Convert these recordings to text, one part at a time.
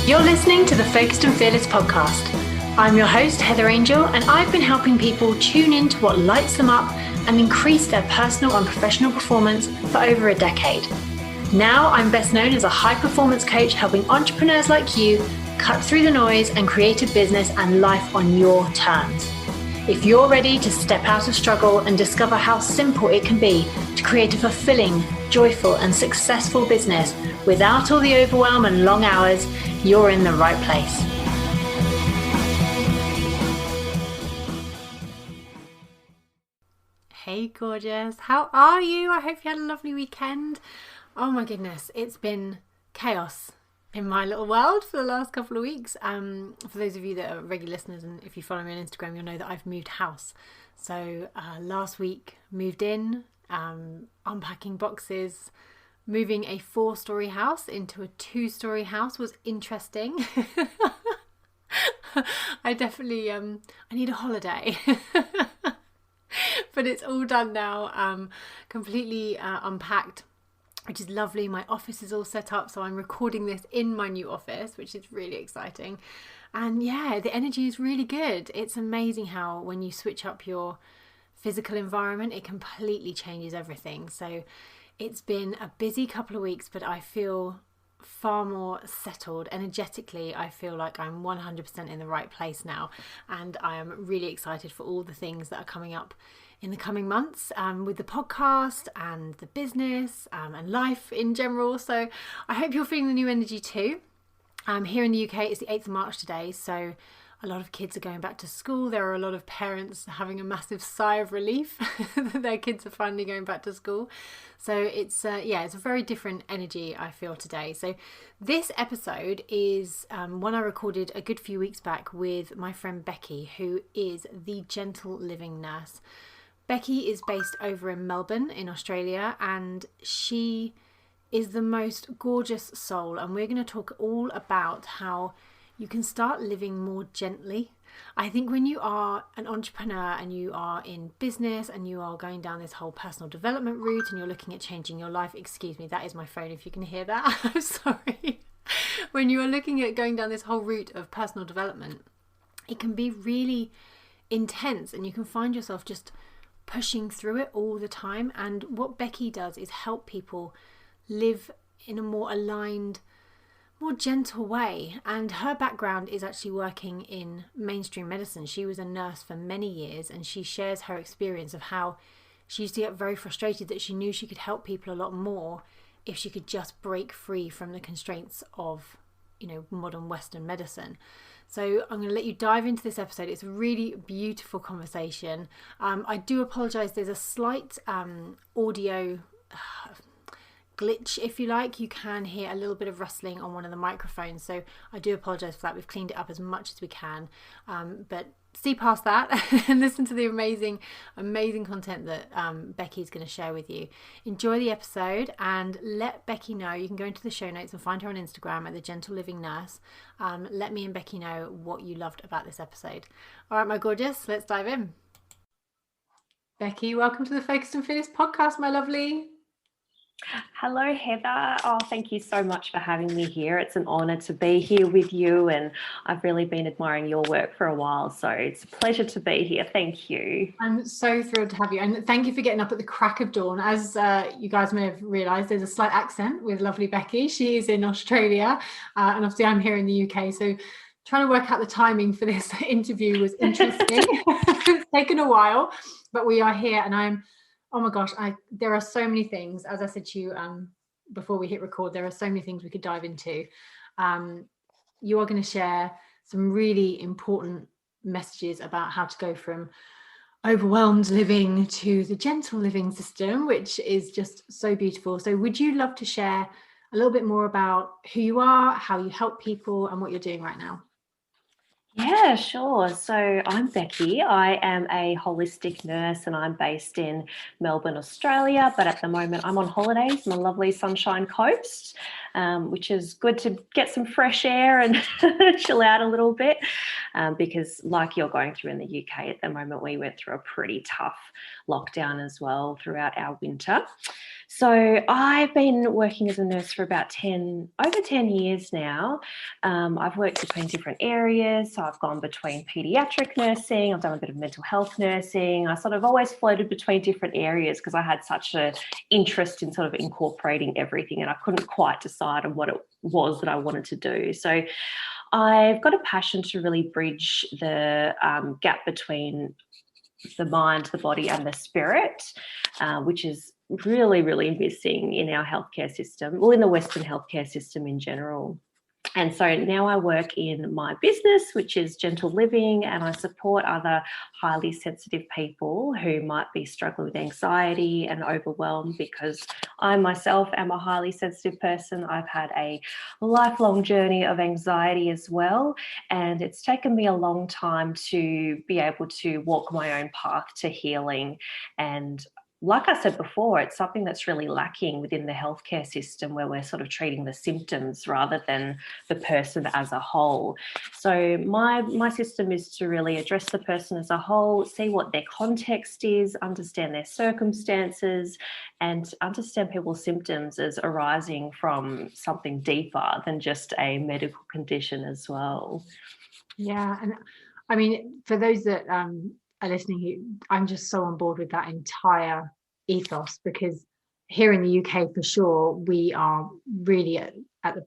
You're listening to the Focused and Fearless podcast. I'm your host, Heather Angel, and I've been helping people tune into what lights them up and increase their personal and professional performance for over a decade. Now I'm best known as a high-performance coach, helping entrepreneurs like you cut through the noise and create a business and life on your terms. If you're ready to step out of struggle and discover how simple it can be to create a fulfilling, joyful, and successful business without all the overwhelm and long hours, you're in the right place. Hey gorgeous, how are you? I hope you had a lovely weekend. Oh my goodness, it's been chaos in my little world for the last couple of weeks. For those of you that are regular listeners, and if you follow me on Instagram, you'll know that I've moved house. So last week moved in, unpacking boxes. Moving a 4-story house into a 2-story house was interesting. I definitely I need a holiday. But it's all done now, completely unpacked, which is lovely. My office is all set up, so I'm recording this in my new office, which is really exciting. And yeah, the energy is really good. It's amazing how when you switch up your physical environment, it completely changes everything. So it's been a busy couple of weeks, but I feel far more settled. Energetically, I feel like I'm 100% in the right place now. And I am really excited for all the things that are coming up in the coming months, with the podcast and the business, and life in general. So I hope you're feeling the new energy too. Here in the UK, it's the 8th of March today. So a lot of kids are going back to school. There are a lot of parents having a massive sigh of relief that their kids are finally going back to school. So it's a very different energy I feel today. So this episode is one I recorded a good few weeks back with my friend Becky, who is the Gentle Living Nurse. Becky is based over in Melbourne in Australia, and she is the most gorgeous soul. And we're going to talk all about how you can start living more gently. I think when you are an entrepreneur and you are in business and you are going down this whole personal development route and you're looking at changing your life, excuse me, that is my phone if you can hear that, I'm sorry. When you are looking at going down this whole route of personal development, it can be really intense and you can find yourself just pushing through it all the time. And what Becky does is help people live in a more aligned, more gentle way. And her background is actually working in mainstream medicine. She was a nurse for many years, and she shares her experience of how she used to get very frustrated that she knew she could help people a lot more if she could just break free from the constraints of, modern Western medicine. So I'm going to let you dive into this episode. It's a really beautiful conversation. I do apologize. There's a slight audio glitch, if you like. You can hear a little bit of rustling on one of the microphones, so I do apologize for that. We've cleaned it up as much as we can, but see past that and listen to the amazing content that Becky's going to share with you. Enjoy the episode and let Becky know. You can go into the show notes and find her on Instagram at the Gentle Living Nurse. Let me and Becky know what you loved about this episode. All right, my gorgeous, let's dive in. Becky, welcome to the Focused and Fearless podcast, my lovely. Hello, Heather. Oh, thank you so much for having me here. It's an honour to be here with you, and I've really been admiring your work for a while, so it's a pleasure to be here. Thank you. I'm so thrilled to have you, and thank you for getting up at the crack of dawn. As you guys may have realised, there's a slight accent with lovely Becky. She is in Australia, and obviously I'm here in the UK, so trying to work out the timing for this interview was interesting. It's taken a while, but we are here, and oh my gosh, there are so many things. As I said to you before we hit record, there are so many things we could dive into. You are going to share some really important messages about how to go from overwhelmed living to the gentle living system, which is just so beautiful. So would you love to share a little bit more about who you are, how you help people, and what you're doing right now? Yeah, sure. So I'm Becky. I am a holistic nurse and I'm based in Melbourne, Australia, but at the moment I'm on holidays on the lovely Sunshine Coast, which is good to get some fresh air and chill out a little bit, because like you're going through in the UK at the moment, we went through a pretty tough lockdown as well throughout our winter. So I've been working as a nurse for about over 10 years now. I've worked between different areas. So I've gone between pediatric nursing, I've done a bit of mental health nursing. I sort of always floated between different areas because I had such an interest in sort of incorporating everything, and I couldn't quite decide on what it was that I wanted to do. So I've got a passion to really bridge the gap between the mind, the body, and the spirit, which is really, really missing in our healthcare system, or in the Western healthcare system in general. And so now I work in my business, which is gentle living, and I support other highly sensitive people who might be struggling with anxiety and overwhelmed, because I myself am a highly sensitive person. I've had a lifelong journey of anxiety as well, and it's taken me a long time to be able to walk my own path to healing. And like I said before, it's something that's really lacking within the healthcare system, where we're sort of treating the symptoms rather than the person as a whole. So my system is to really address the person as a whole, see what their context is, understand their circumstances, and understand people's symptoms as arising from something deeper than just a medical condition as well. Yeah, and I mean, for those that are listening, I'm just so on board with that entire ethos, because here in the UK, for sure, we are really at the,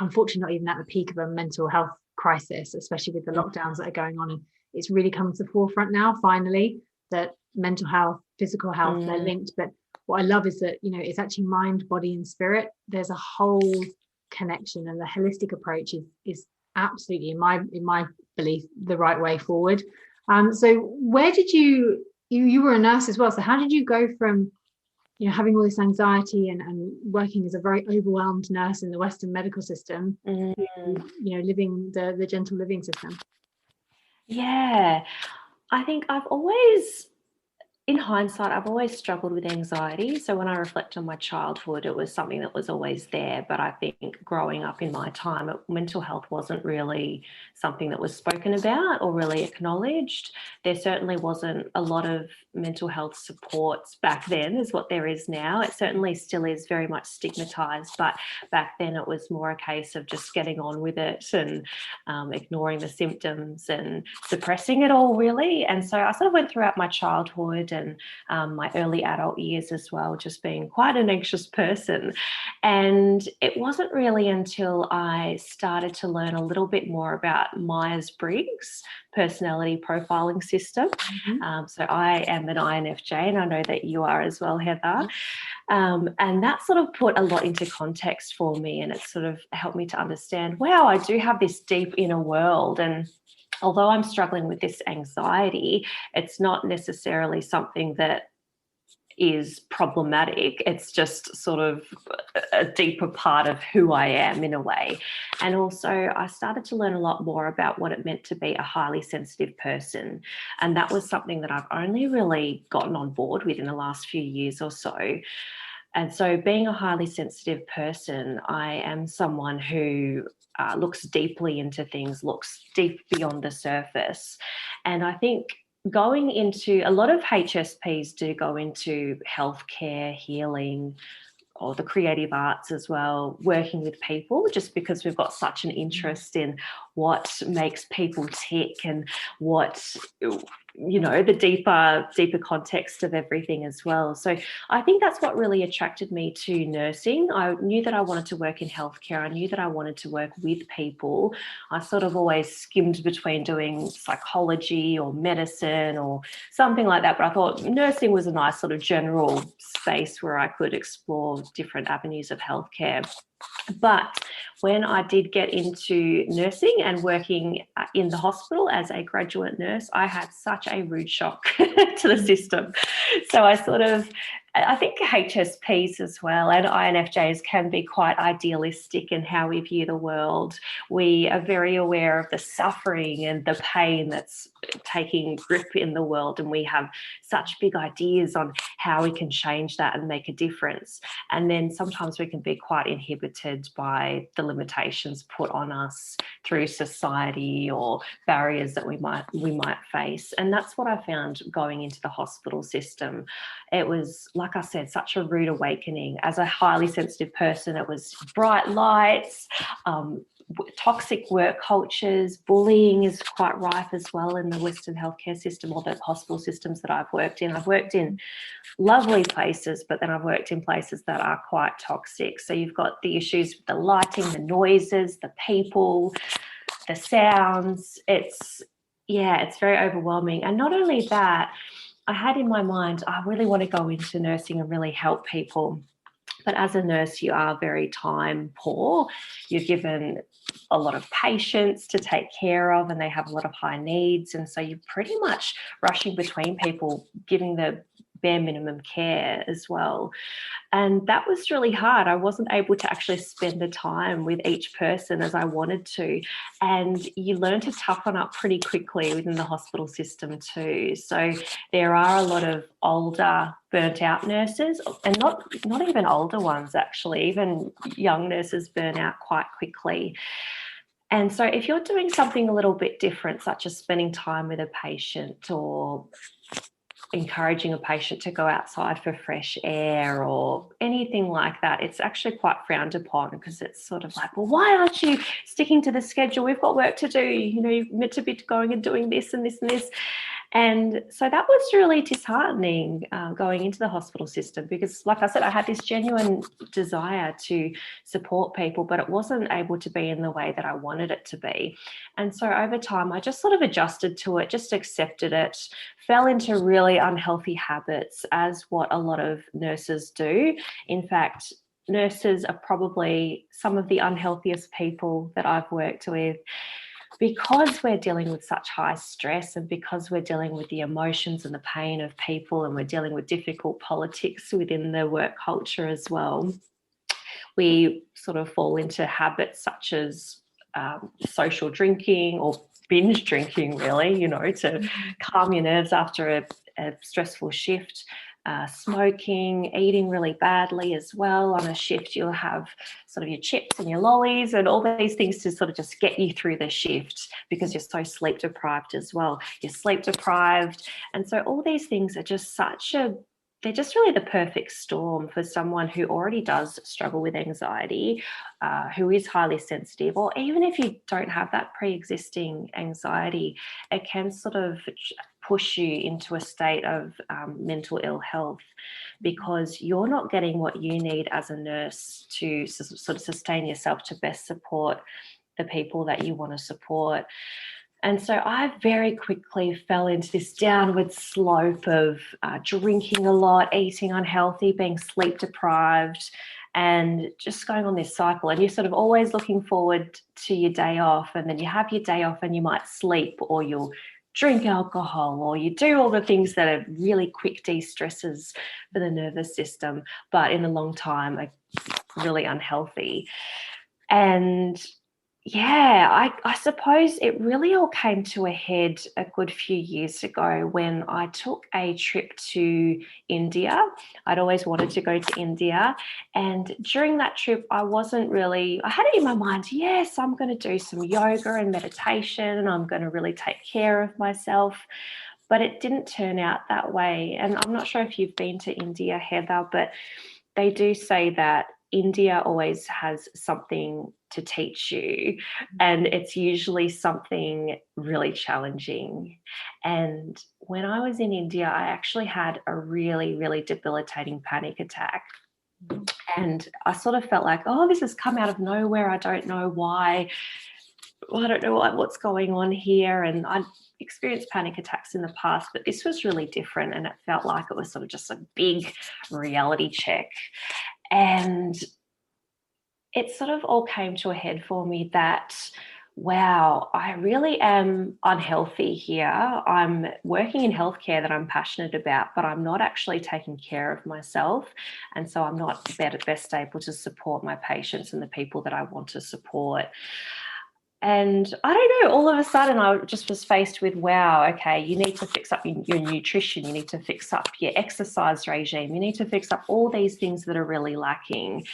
unfortunately, not even at the peak of a mental health crisis, especially with the lockdowns that are going on. And it's really come to the forefront now, finally, that mental health, physical health, they're linked. But what I love is that, you know, it's actually mind, body, and spirit. There's a whole connection, and the holistic approach is absolutely, in my belief, the right way forward. So where did you were a nurse as well, so how did you go from, you know, having all this anxiety and working as a very overwhelmed nurse in the Western medical system to, you know, living the gentle living system? Yeah, I think in hindsight, I've always struggled with anxiety. So when I reflect on my childhood, it was something that was always there. But I think growing up in my time, mental health wasn't really something that was spoken about or really acknowledged. There certainly wasn't a lot of mental health supports back then as what there is now. It certainly still is very much stigmatized, but back then it was more a case of just getting on with it and ignoring the symptoms and suppressing it all, really. And so I sort of went throughout my childhood and my early adult years as well, just being quite an anxious person. And it wasn't really until I started to learn a little bit more about Myers-Briggs personality profiling system. So I am an INFJ, and I know that you are as well, Heather. And that sort of put a lot into context for me, and it sort of helped me to understand, wow, I do have this deep inner world. And although I'm struggling with this anxiety, it's not necessarily something that is problematic. It's just sort of a deeper part of who I am in a way. And also I started to learn a lot more about what it meant to be a highly sensitive person. And that was something that I've only really gotten on board with in the last few years or so. And so being a highly sensitive person, I am someone who looks deeply into things, looks deep beyond the surface. And I think going into a lot of HSPs do go into healthcare, healing, or the creative arts as well, working with people, just because we've got such an interest in what makes people tick and what, you know, the deeper context of everything as well. So I think that's what really attracted me to nursing. I knew that I wanted to work in healthcare. I knew that I wanted to work with people. I sort of always skimmed between doing psychology or medicine or something like that, but I thought nursing was a nice sort of general space where I could explore different avenues of healthcare. But when I did get into nursing and working in the hospital as a graduate nurse, I had such a rude shock to the system. So I think HSPs as well and INFJs can be quite idealistic in how we view the world. We are very aware of the suffering and the pain that's taking grip in the world, and we have such big ideas on how we can change that and make a difference. And then sometimes we can be quite inhibited by the limitations put on us through society or barriers that we might face. And that's what I found going into the hospital system. It was, like like I said, such a rude awakening. As a highly sensitive person, it was bright lights, toxic work cultures, bullying is quite rife as well in the Western healthcare system, or the hospital systems that I've worked in. I've worked in lovely places, but then I've worked in places that are quite toxic. So you've got the issues with the lighting, the noises, the people, the sounds. It's very overwhelming. And not only that, I had in my mind, I really want to go into nursing and really help people. But as a nurse, you are very time poor. You're given a lot of patients to take care of, and they have a lot of high needs. And so you're pretty much rushing between people, giving the bare minimum care as well. And that was really hard. I wasn't able to actually spend the time with each person as I wanted to. And you learn to toughen up pretty quickly within the hospital system too. So there are a lot of older, burnt out nurses, and not even older ones actually, even young nurses burn out quite quickly. And so if you're doing something a little bit different, such as spending time with a patient or encouraging a patient to go outside for fresh air or anything like that, it's actually quite frowned upon, because it's sort of like, well, why aren't you sticking to the schedule? We've got work to do. You know, you're meant to be going and doing this and this and this. And so that was really disheartening going into the hospital system, because, like I said, I had this genuine desire to support people, but it wasn't able to be in the way that I wanted it to be. And so over time, I just sort of adjusted to it, just accepted it, fell into really unhealthy habits, as what a lot of nurses do. In fact, nurses are probably some of the unhealthiest people that I've worked with, because we're dealing with such high stress, and because we're dealing with the emotions and the pain of people, and we're dealing with difficult politics within the work culture as well. We sort of fall into habits such as social drinking or binge drinking, really, you know, to calm your nerves after a stressful shift. Smoking, eating really badly as well. On a shift, you'll have sort of your chips and your lollies and all these things to sort of just get you through the shift, because you're so sleep deprived as well. You're sleep deprived. And so all these things are just they're just really the perfect storm for someone who already does struggle with anxiety, who is highly sensitive, or even if you don't have that pre-existing anxiety, it can sort of push you into a state of mental ill health, because you're not getting what you need as a nurse to sort of sustain yourself, to best support the people that you want to support. And so I very quickly fell into this downward slope of drinking a lot, eating unhealthy, being sleep deprived, and just going on this cycle. And you're sort of always looking forward to your day off, and then you have your day off and you might sleep, or you'll drink alcohol, or you do all the things that are really quick de-stressors for the nervous system, but in the long time are really unhealthy. And yeah, I suppose it really all came to a head a good few years ago when I took a trip to India. I'd always wanted to go to India. And during that trip, I had it in my mind, yes, I'm going to do some yoga and meditation, and I'm going to really take care of myself. But it didn't turn out that way. And I'm not sure if you've been to India, Heather, but they do say that India always has something to teach you, and it's usually something really challenging. And when I was in India, I actually had a really, really debilitating panic attack. And I sort of felt like, oh, this has come out of nowhere. I don't know why. I don't know what's going on here. And I experienced panic attacks in the past, but this was really different, and it felt like it was sort of just a big reality check. And it sort of all came to a head for me that, wow, I really am unhealthy here. I'm working in healthcare that I'm passionate about, but I'm not actually taking care of myself. And so I'm not best able to support my patients and the people that I want to support. And I don't know, all of a sudden I just was faced with, wow, okay, you need to fix up your nutrition, you need to fix up your exercise regime, you need to fix up all these things that are really lacking.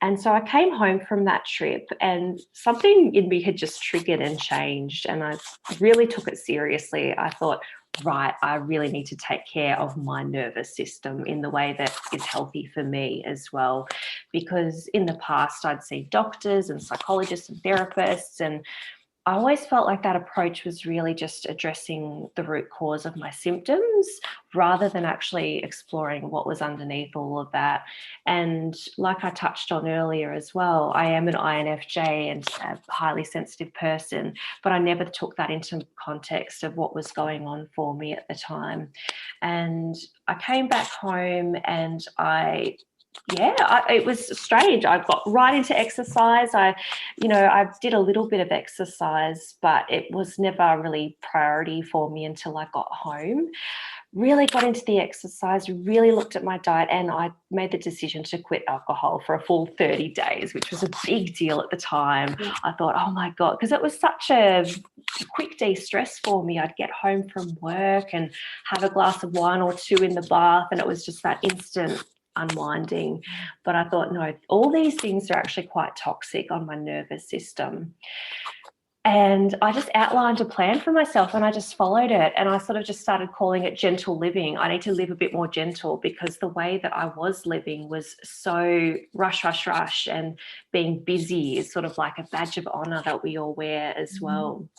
And so I came home from that trip, and something in me had just triggered and changed, and I really took it seriously. I thought, right, I really need to take care of my nervous system in the way that is healthy for me as well. Because in the past, I'd see doctors and psychologists and therapists, and I always felt like that approach was really just addressing the root cause of my symptoms rather than actually exploring what was underneath all of that. And like I touched on earlier as well, I am an INFJ and a highly sensitive person, but I never took that into context of what was going on for me at the time. And I came back home and it was strange. I got right into exercise. I did a little bit of exercise, but it was never really priority for me until I got home. Really got into the exercise, really looked at my diet, and I made the decision to quit alcohol for a full 30 days, which was a big deal at the time. Yeah. I thought, oh my God, because it was such a quick de-stress for me. I'd get home from work and have a glass of wine or two in the bath, and it was just that instant unwinding. But I thought, no, all these things are actually quite toxic on my nervous system. And I just outlined a plan for myself and I just followed it. And I sort of just started calling it gentle living. I need to live a bit more gentle because the way that I was living was so rush, rush, rush. And being busy is sort of like a badge of honor that we all wear as well.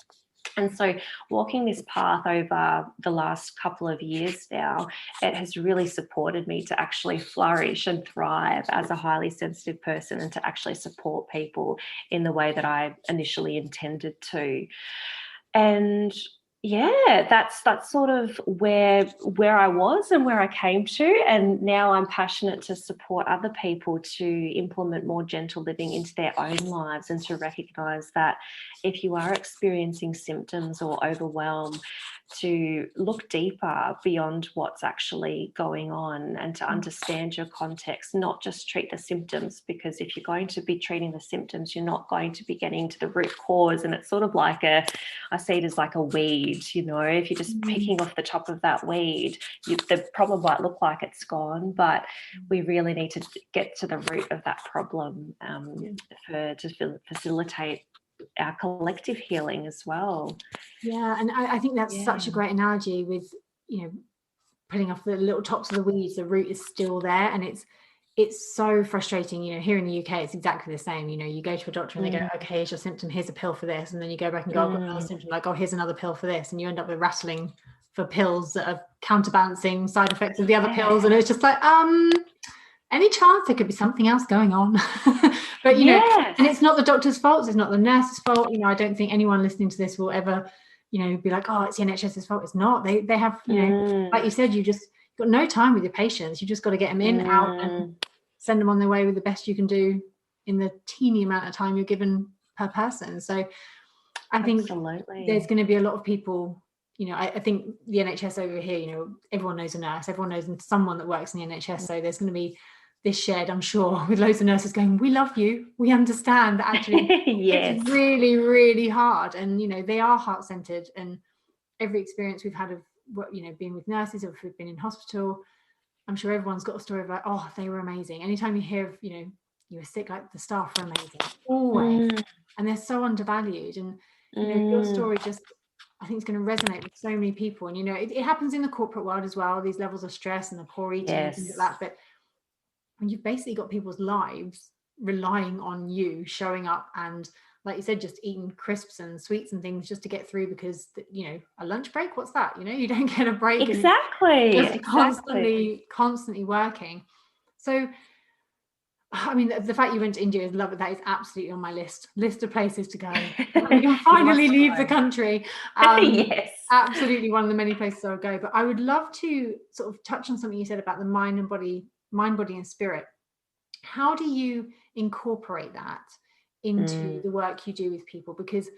And so walking this path over the last couple of years now, it has really supported me to actually flourish and thrive as a highly sensitive person and to actually support people in the way that I initially intended to. And yeah, that's sort of where I was and where I came to. And now I'm passionate to support other people to implement more gentle living into their own lives and to recognize that if you are experiencing symptoms or overwhelm, to look deeper beyond what's actually going on and to understand your context, not just treat the symptoms, because if you're going to be treating the symptoms, you're not going to be getting to the root cause. And it's sort of like I see it as like a weed, if you're just picking off the top of that weed, the problem might look like it's gone, but we really need to get to the root of that problem to facilitate our collective healing as well. Yeah, and I think that's such a great analogy with, putting off the little tops of the weeds, the root is still there, and it's so frustrating. Here in the UK, it's exactly the same. You go to a doctor and they go, okay, here's your symptom, here's a pill for this, and then you go back and go, I've got another symptom, like, oh, here's another pill for this, and you end up with rattling for pills that are counterbalancing side effects of the other pills, and it's just like, any chance there could be something else going on? But and it's not the doctor's fault, it's not the nurse's fault. I don't think anyone listening to this will ever be like, oh, it's the NHS's fault. It's not. They have, like you said, you've got no time with your patients. You just got to get them in, out, and send them on their way with the best you can do in the teeny amount of time you're given per person. So I think there's going to be a lot of people, I think the NHS over here, everyone knows a nurse, everyone knows someone that works in the NHS. So there's going to be this shared, I'm sure, with loads of nurses going, we love you, we understand that actually it's really, really hard. And they are heart-centered, and every experience we've had of being with nurses, or if we've been in hospital, I'm sure everyone's got a story of like, oh, they were amazing. Anytime you hear of you were sick, like, the staff are amazing always, and they're so undervalued. And your story just, I think, it's going to resonate with so many people. And it happens in the corporate world as well, these levels of stress and the poor eating and things like that. But when you've basically got people's lives relying on you showing up and, like you said, just eating crisps and sweets and things just to get through, because a lunch break, what's that? You don't get a break. Exactly. Constantly working. So I mean, the fact you went to India is lovely. That is absolutely on my list of places to go. We can finally leave the country. Yes, absolutely one of the many places I'll go. But I would love to sort of touch on something you said about the mind, body and spirit. How do you incorporate that into the work you do with people? Because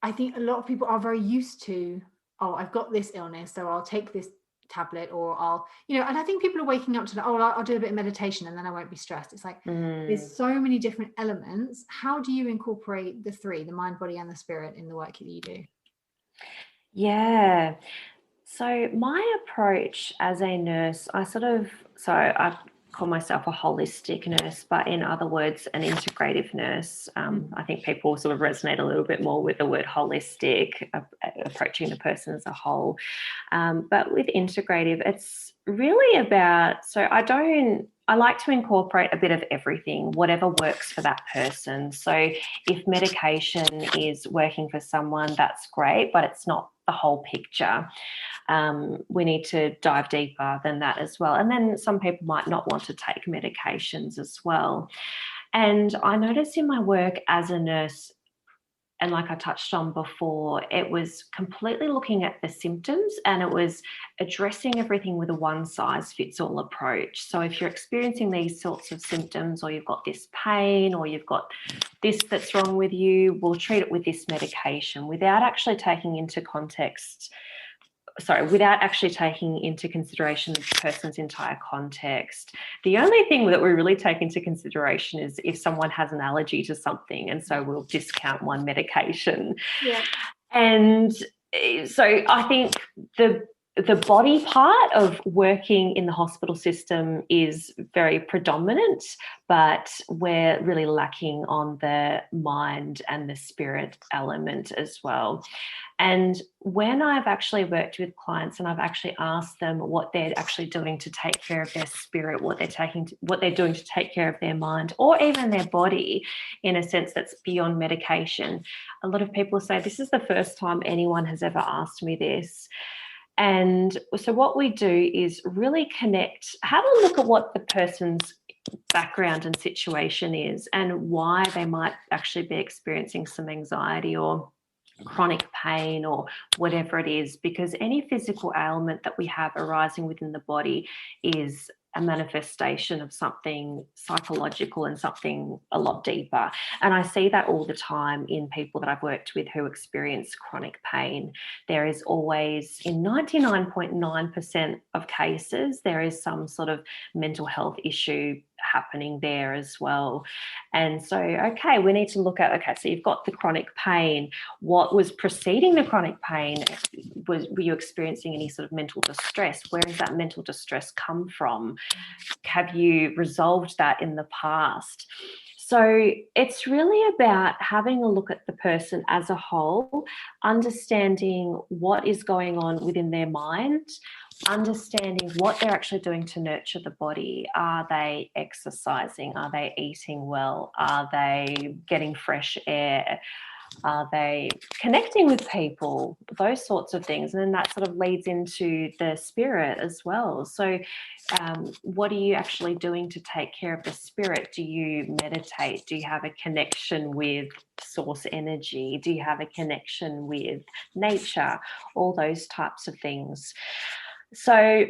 I think a lot of people are very used to, oh, I've got this illness, so I'll take this tablet, or I'll, and I think people are waking up to that, oh, I'll do a bit of meditation and then I won't be stressed. It's like, there's so many different elements. How do you incorporate the three, the mind, body, and the spirit, in the work that you do? So my approach as a nurse, I've call myself a holistic nurse, but in other words, an integrative nurse. I think people sort of resonate a little bit more with the word holistic, approaching the person as a whole. But with integrative, it's really about, I like to incorporate a bit of everything, whatever works for that person. So if medication is working for someone, that's great, but it's not the whole picture. We need to dive deeper than that as well. And then some people might not want to take medications as well. And I noticed in my work as a nurse, and like I touched on before, it was completely looking at the symptoms, and it was addressing everything with a one-size-fits-all approach. So if you're experiencing these sorts of symptoms, or you've got this pain, or you've got this that's wrong with you, we'll treat it with this medication without actually taking into consideration the person's entire context. The only thing that we really take into consideration is if someone has an allergy to something, and so we'll discount one medication. Yeah. And so I think the body part of working in the hospital system is very predominant, but we're really lacking on the mind and the spirit element as well. And when I've actually worked with clients and I've actually asked them what they're actually doing to take care of their spirit, what they're doing to take care of their mind, or even their body in a sense that's beyond medication, a lot of people say, this is the first time anyone has ever asked me this. And so what we do is really have a look at what the person's background and situation is, and why they might actually be experiencing some anxiety or chronic pain or whatever it is, because any physical ailment that we have arising within the body is a manifestation of something psychological and something a lot deeper. And I see that all the time in people that I've worked with who experience chronic pain. There is always, in 99.9% of cases, there is some sort of mental health issue happening there as well. And so, okay, we need to look at, so you've got the chronic pain. What was preceding the chronic pain? Were you experiencing any sort of mental distress? Where does that mental distress come from? Have you resolved that in the past? So it's really about having a look at the person as a whole, understanding what is going on within their mind, understanding what they're actually doing to nurture the body. Are they exercising? Are they eating well? Are they getting fresh air? Are they connecting with people? Those sorts of things. And then that sort of leads into the spirit as well. So what are you actually doing to take care of the spirit? Do you meditate? Do you have a connection with source energy? Do you have a connection with nature? All those types of things. So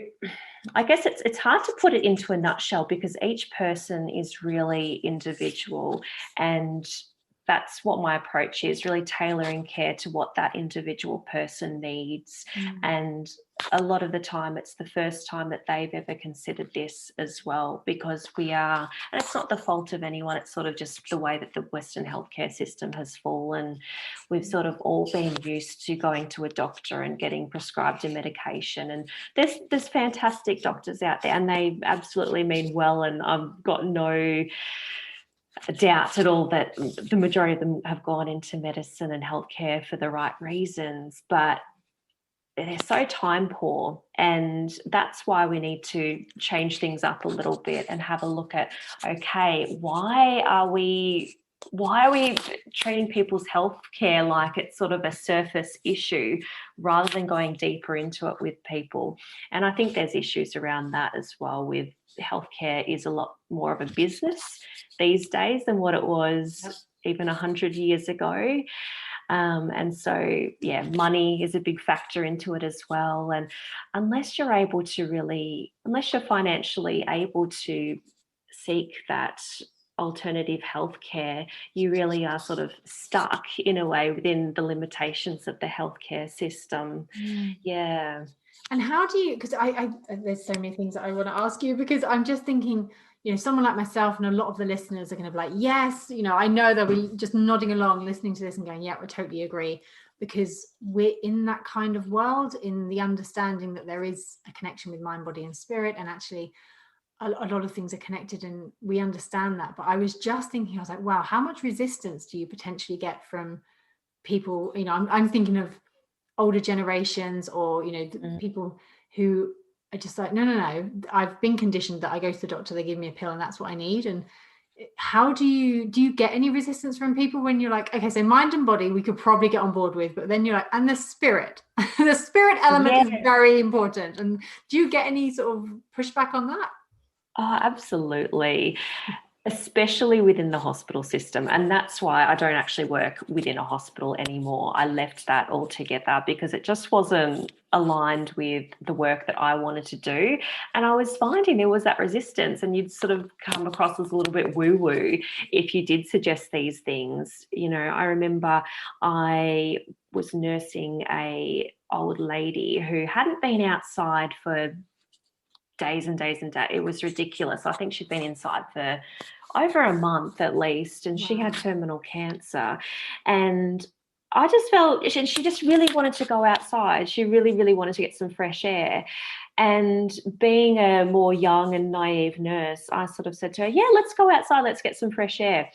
I guess it's hard to put it into a nutshell, because each person is really individual, and that's what my approach is, really tailoring care to what that individual person needs. And a lot of the time it's the first time that they've ever considered this as well, because and it's not the fault of anyone, it's sort of just the way that the Western healthcare system has fallen. We've sort of all been used to going to a doctor and getting prescribed a medication, and there's fantastic doctors out there, and they absolutely mean well, and I've got no doubt at all that the majority of them have gone into medicine and healthcare for the right reasons, but they're so time poor. And that's why we need to change things up a little bit and have a look at, okay, why are we treating people's healthcare like it's sort of a surface issue rather than going deeper into it with people? And I think there's issues around that as well. With healthcare is a lot more of a business these days than what it was even 100 years ago. And so, money is a big factor into it as well. And unless you're financially able to seek that alternative healthcare, you really are sort of stuck in a way within the limitations of the healthcare system. Yeah. And how do you, because I there's so many things that I want to ask you, because I'm just thinking, someone like myself and a lot of the listeners are going to be like, yes, I know they'll be just nodding along, listening to this and going, yeah, we totally agree, because we're in that kind of world, in the understanding that there is a connection with mind, body and spirit. And actually, a lot of things are connected and we understand that. But I was just thinking, I was like, wow, how much resistance do you potentially get from people? I'm thinking of older generations, or people who are just like, no, I've been conditioned that I go to the doctor, they give me a pill and that's what I need. And how do you get any resistance from people when you're like, okay, so mind and body we could probably get on board with, but then you're like, and the spirit the spirit element is very important, and do you get any sort of pushback on that? Oh, absolutely. Especially within the hospital system. And that's why I don't actually work within a hospital anymore. I left that altogether because it just wasn't aligned with the work that I wanted to do. And I was finding there was that resistance, and you'd sort of come across as a little bit woo-woo if you did suggest these things. I remember I was nursing a old lady who hadn't been outside for days and days and days. It was ridiculous. I think she'd been inside for over a month at least, and she had terminal cancer. And I just felt, and she just really wanted to go outside. She really, really wanted to get some fresh air. And being a more young and naive nurse, I sort of said to her, yeah, let's go outside, let's get some fresh air.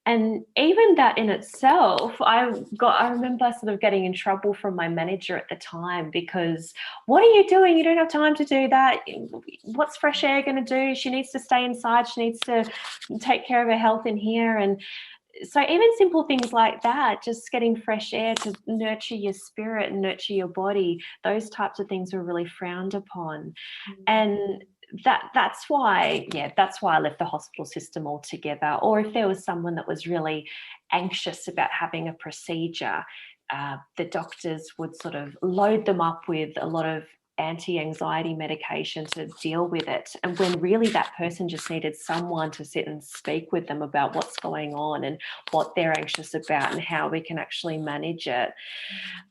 And even that in itself, I remember sort of getting in trouble from my manager at the time because, what are you doing? You don't have time to do that. What's fresh air going to do? She needs to stay inside. She needs to take care of her health in here. And so even simple things like that, just getting fresh air to nurture your spirit and nurture your body, those types of things were really frowned upon. And that's why I left the hospital system altogether. Or if there was someone that was really anxious about having a procedure, the doctors would sort of load them up with a lot of anti-anxiety medication to deal with it, and when really that person just needed someone to sit and speak with them about what's going on and what they're anxious about and how we can actually manage it.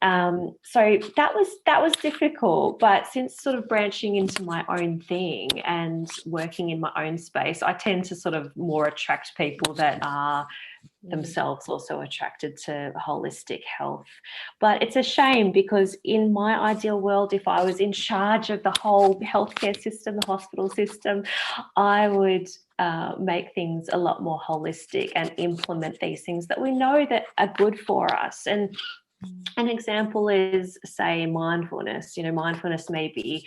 So that was difficult, but since sort of branching into my own thing and working in my own space, I tend to sort of more attract people that are themselves also attracted to holistic health. But it's a shame because in my ideal world, if I was in charge of the whole healthcare system, the hospital system, I would make things a lot more holistic and implement these things that we know that are good for us. And an example is, say, mindfulness. Mindfulness maybe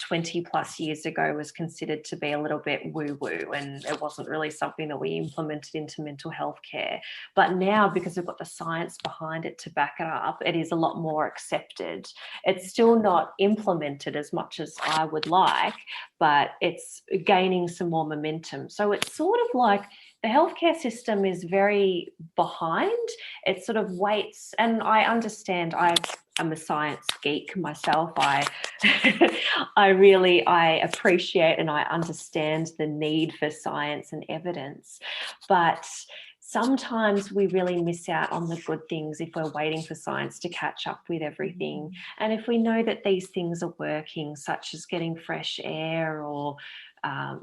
20 plus years ago was considered to be a little bit woo-woo, and it wasn't really something that we implemented into mental health care. But now, because we've got the science behind it to back it up, it is a lot more accepted. It's still not implemented as much as I would like, but it's gaining some more momentum. So it's sort of like the healthcare system is very behind. It sort of waits, and I understand. I'm a science geek myself. I appreciate and I understand the need for science and evidence, but sometimes we really miss out on the good things if we're waiting for science to catch up with everything. And if we know that these things are working, such as getting fresh air or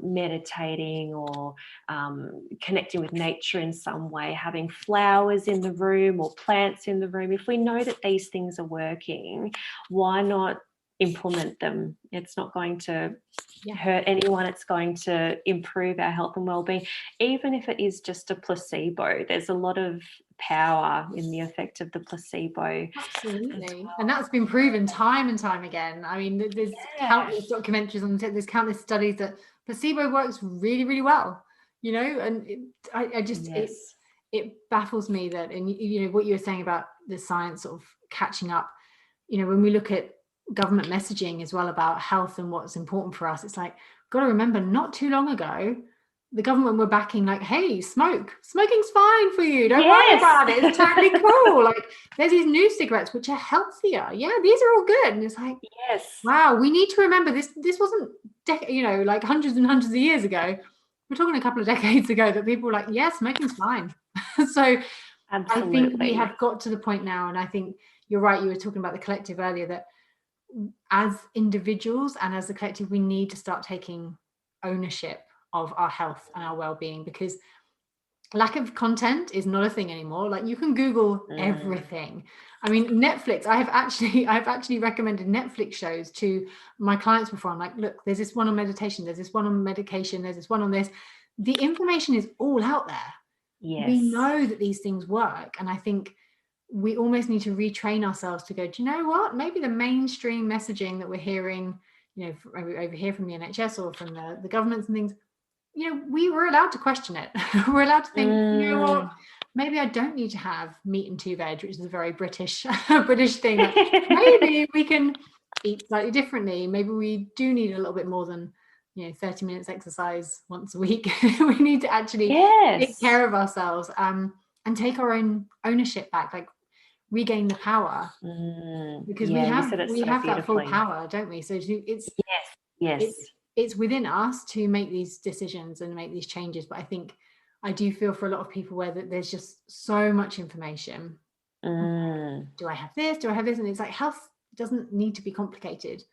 meditating or connecting with nature in some way, having flowers in the room or plants in the room, if we know that these things are working, why not implement them? It's not going to hurt anyone. It's going to improve our health and well-being, even if it is just a placebo. There's a lot of power in the effect of the placebo. Absolutely. Well. And that's been proven time and time again. I mean, there's countless documentaries on it, there's countless studies that placebo works really, really well, and I just, it baffles me that, and what you were saying about the science sort of catching up, when we look at government messaging as well about health and what's important for us, it's like, got to remember, not too long ago, the government were backing like, hey, smoking's fine for you, don't worry about it, it's totally cool. Like, there's these new cigarettes which are healthier, these are all good. And it's like, wow, we need to remember this wasn't like hundreds and hundreds of years ago. We're talking a couple of decades ago that people were like, smoking's fine. So absolutely. I think we have got to the point now, and I think you're right, you were talking about the collective earlier, that as individuals and as a collective, we need to start taking ownership of our health and our well-being, because lack of content is not a thing anymore. Like, you can Google everything. I mean, Netflix, I've actually recommended Netflix shows to my clients before. I'm like, look, there's this one on meditation, there's this one on medication, there's this one on this. The information is all out there. We know that these things work. And I think we almost need to retrain ourselves to go, do you know what? Maybe the mainstream messaging that we're hearing, you know, over here from the NHS or from the governments and things, you know, we were allowed to question it. We're allowed to think, you know what, maybe I don't need to have meat and 2 veg, which is a very British thing. Like, maybe we can eat slightly differently. Maybe we do need a little bit more than, you know, 30 minutes exercise once a week. We need to actually take care of ourselves, and take our own ownership back, like regain the power, because we have that full power, don't we? So it's within us to make these decisions and make these changes. But I do feel for a lot of people where there's just so much information. Do I have this? Do I have this? And it's like, health doesn't need to be complicated.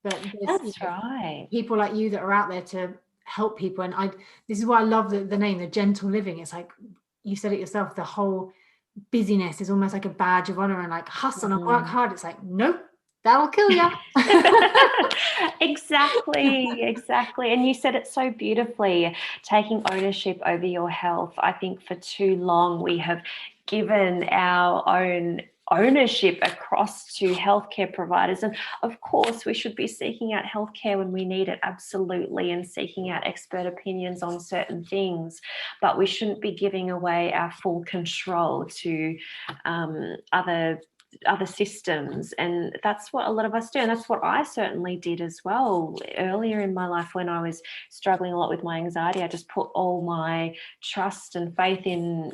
But that's right. People like you that are out there to help people. And this is why I love the name, the gentle living. It's like, you said it yourself, the whole busyness is almost like a badge of honor, and like hustle and work hard. It's like, nope, that'll kill you. Exactly. And you said it so beautifully, taking ownership over your health. I think for too long we have given our own ownership across to healthcare providers. And of course, we should be seeking out healthcare when we need it, absolutely, and seeking out expert opinions on certain things. But we shouldn't be giving away our full control to other systems. And that's what a lot of us do, and that's what I certainly did as well earlier in my life when I was struggling a lot with my anxiety. I just put all my trust and faith in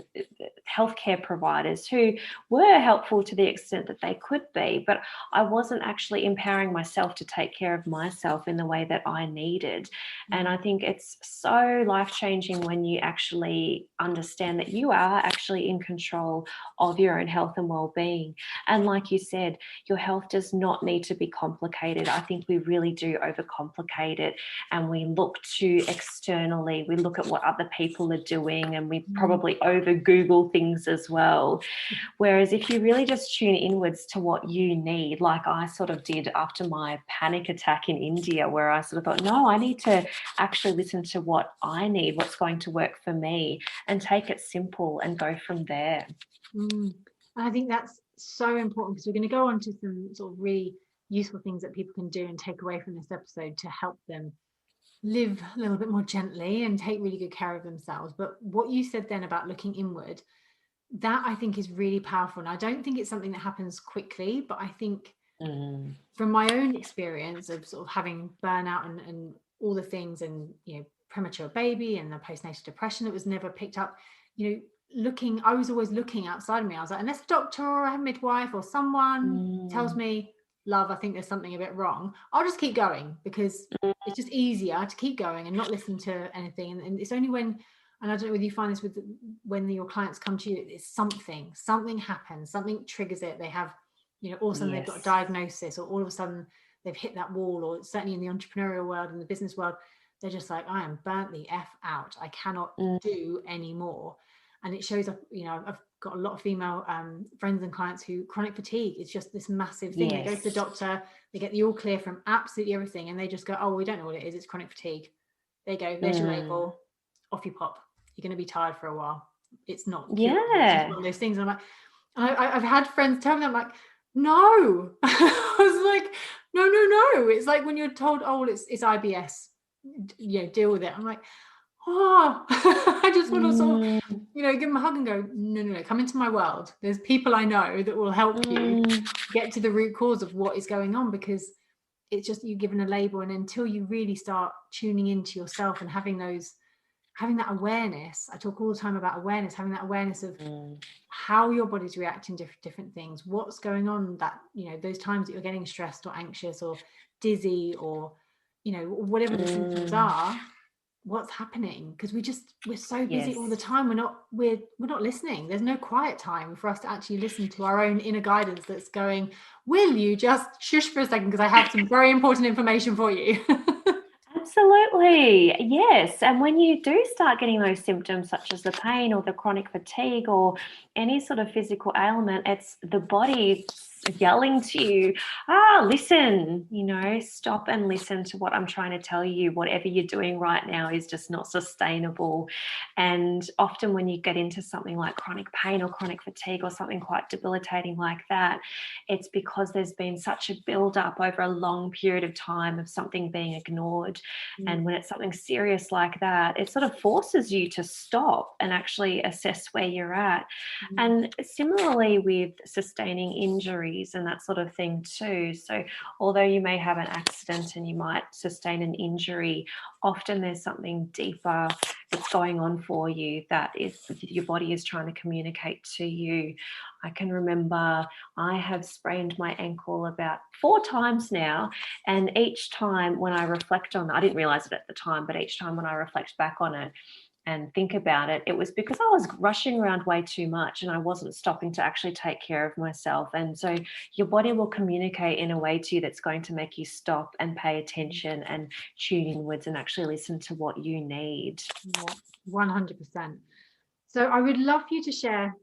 healthcare providers who were helpful to the extent that they could be, but I wasn't actually empowering myself to take care of myself in the way that I needed. And I think it's so life-changing when you actually understand that you are actually in control of your own health and well-being. And like you said, your health does not need to be complicated. I think we really do overcomplicate it, and we look to externally, we look at what other people are doing, and we probably over Google things as well. Whereas if you really just tune inwards to what you need, like I sort of did after my panic attack in India, where I sort of thought, no, I need to actually listen to what I need, what's going to work for me, and take it simple and go from there. I think that's so important, because we're going to go on to some sort of really useful things that people can do and take away from this episode to help them live a little bit more gently and take really good care of themselves. But what you said then about looking inward, that I think is really powerful. And I don't think it's something that happens quickly, but I think from my own experience of sort of having burnout and all the things, and, you know, premature baby and the postnatal depression that was never picked up, you know, I was always looking outside of me. I was like, unless a doctor or a midwife or someone tells me, love, I think there's something a bit wrong, I'll just keep going, because it's just easier to keep going and not listen to anything. And it's only when, and I don't know whether you find this when your clients come to you, it's something happens, something triggers it. They have, you know, all of a sudden they've got a diagnosis, or all of a sudden they've hit that wall, or certainly in the entrepreneurial world and the business world, they're just like, I am burnt the F out. I cannot do anymore. And it shows up, you know, I've got a lot of female friends and clients who chronic fatigue is just this massive thing. They go to the doctor, they get the all clear from absolutely everything, and they just go, oh, we don't know what it is. It's chronic fatigue. There you go. There's your label. Off you pop. You're going to be tired for a while. It's not. It's just one of those things. And I'm like, I've had friends tell me, I'm like, no. I was like, no. It's like when you're told, oh, well, it's IBS. You know, deal with it. I'm like, oh, I just want to sort of, you know, give them a hug and go, no, come into my world. There's people I know that will help you get to the root cause of what is going on, because it's just you given a label. And until you really start tuning into yourself and having that awareness, I talk all the time about awareness, having that awareness of how your body's reacting to different things, what's going on, that, you know, those times that you're getting stressed or anxious or dizzy, or, you know, whatever the symptoms are, what's happening. Because we're so busy all the time, we're not listening. There's no quiet time for us to actually listen to our own inner guidance that's going, will you just shush for a second, because I have some very important information for you. Absolutely. Yes. And when you do start getting those symptoms, such as the pain or the chronic fatigue or any sort of physical ailment, it's the body yelling to you, listen, stop and listen to what I'm trying to tell you. Whatever you're doing right now is just not sustainable. And often when you get into something like chronic pain or chronic fatigue or something quite debilitating like that, it's because there's been such a build-up over a long period of time of something being ignored. And when it's something serious like that, it sort of forces you to stop and actually assess where you're at. And similarly with sustaining injuries and that sort of thing too. So although you may have an accident and you might sustain an injury, often there's something deeper that's going on for you that is your body is trying to communicate to you. I can remember I have sprained my ankle about 4 times now, and each time when I reflect on that, I didn't realize it at the time, but each time when I reflect back on it and think about it, it was because I was rushing around way too much and I wasn't stopping to actually take care of myself. And so your body will communicate in a way to you that's going to make you stop and pay attention and tune inwards and actually listen to what you need. Yeah, 100%. So I would love for you to share,